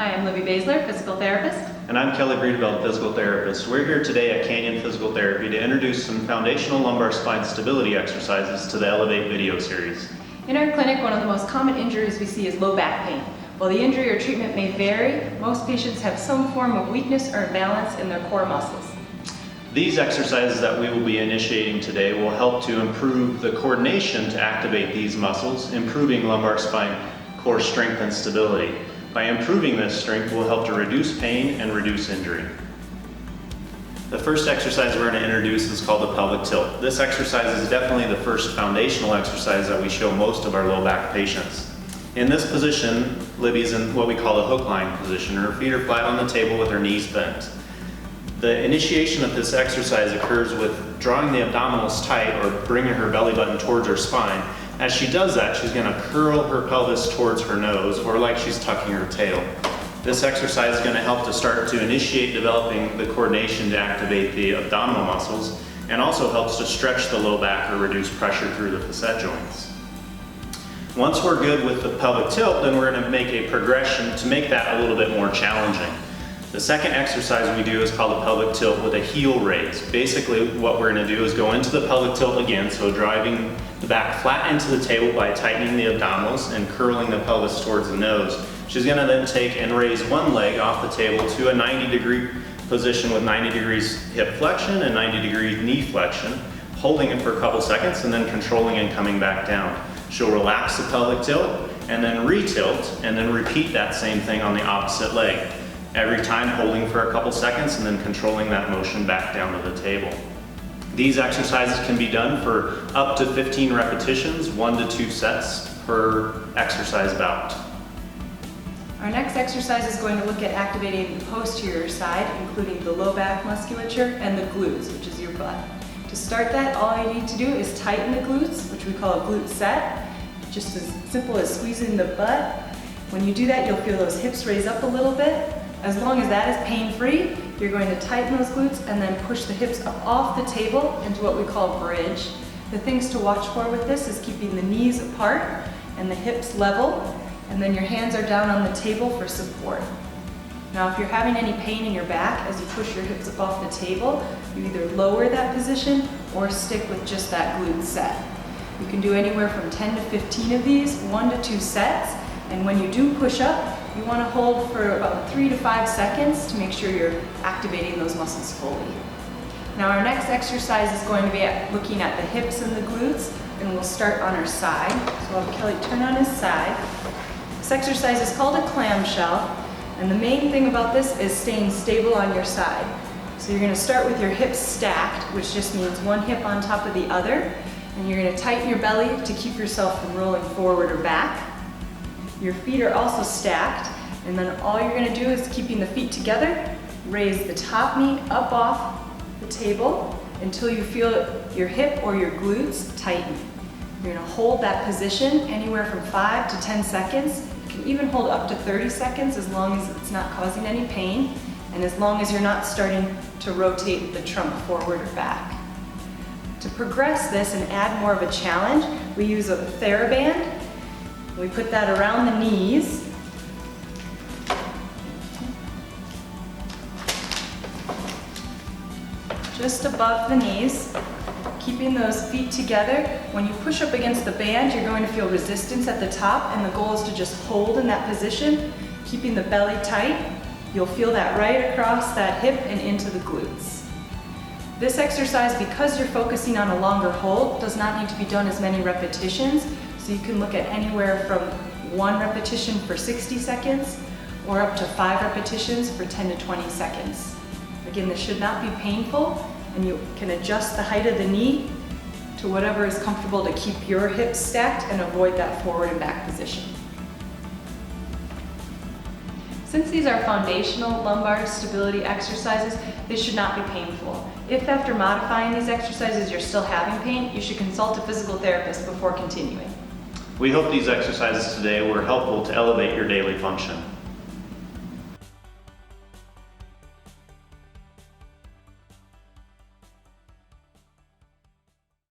Hi, I'm Libby physical therapist. And I'm Kelly, physical therapist. We're here today at Canyon Physical Therapy to introduce some foundational lumbar spine stability exercises to the Elevate video series. In our clinic, one of the most common injuries we see is low back pain. While the injury or treatment may vary, most patients have some form of weakness or imbalance in their core muscles. These exercises that we will be initiating today will help to improve the coordination to activate these muscles, improving lumbar spine core strength and stability. By improving this strength, we'll help to reduce pain and reduce injury. The first exercise we're going to introduce is called the pelvic tilt. This exercise is definitely the first foundational exercise that we show most of our low back patients. In this position, Libby's in what we call a hook line position. Her feet are flat on the table with her knees bent. The initiation of this exercise occurs with drawing the abdominals tight or bringing her belly button towards her spine. As she does that, she's going to curl her pelvis towards her nose, or like she's tucking her tail. This exercise is going to help to start to initiate developing the coordination to activate the abdominal muscles, and also helps to stretch the low back or reduce pressure through the facet joints. Once we're good with the pelvic tilt, then we're going to make a progression to make that a little bit more challenging. The second exercise we do is called a pelvic tilt with a heel raise. Basically, what we're going to do is go into the pelvic tilt again, so driving the back flat into the table by tightening the abdominals and curling the pelvis towards the nose. She's going to then take and raise one leg off the table to a 90-degree position with 90 degrees hip flexion and 90 degrees knee flexion, holding it for a couple seconds and then controlling and coming back down. She'll relax the pelvic tilt and then re-tilt and then repeat that same thing on the opposite leg. Every time holding for a couple seconds and then controlling that motion back down to the table. These exercises can be done for up to 15 repetitions, 1 to 2 sets per exercise bout. Our next exercise is going to look at activating the posterior side, including the low back musculature and the glutes, which is your butt. To start that, all you need to do is tighten the glutes, which we call a glute set, just as simple as squeezing the butt. When you do that, you'll feel those hips raise up a little bit. As long as that is pain-free, you're going to tighten those glutes and then push the hips up off the table into what we call bridge. The things to watch for with this is keeping the knees apart and the hips level, and then your hands are down on the table for support. Now, if you're having any pain in your back as you push your hips up off the table, you either lower that position or stick with just that glute set. You can do anywhere from 10 to 15 of these, 1 to 2 sets, and when you do push up, you want to hold for about 3 to 5 seconds to make sure you're activating those muscles fully. Now our next exercise is going to be looking at the hips and the glutes, and we'll start on our side. So I'll have Kelly turn on his side. This exercise is called a clamshell, and the main thing about this is staying stable on your side. So you're going to start with your hips stacked, which just means one hip on top of the other, and you're going to tighten your belly to keep yourself from rolling forward or back. Your feet are also stacked, and then all you're going to do is keeping the feet together, raise the top knee up off the table until you feel your hip or your glutes tighten. You're going to hold that position anywhere from 5 to 10 seconds. You can even hold up to 30 seconds as long as it's not causing any pain, and as long as you're not starting to rotate the trunk forward or back. To progress this and add more of a challenge, we use a TheraBand. We put that around the knees. Just above the knees, keeping those feet together. When you push up against the band, you're going to feel resistance at the top, and the goal is to just hold in that position, keeping the belly tight. You'll feel that right across that hip and into the glutes. This exercise, because you're focusing on a longer hold, does not need to be done as many repetitions. So you can look at anywhere from 1 repetition for 60 seconds or up to 5 repetitions for 10 to 20 seconds. Again, this should not be painful, and you can adjust the height of the knee to whatever is comfortable to keep your hips stacked and avoid that forward and back position. Since these are foundational lumbar stability exercises, they should not be painful. If after modifying these exercises you're still having pain, you should consult a physical therapist before continuing. We hope these exercises today were helpful to elevate your daily function.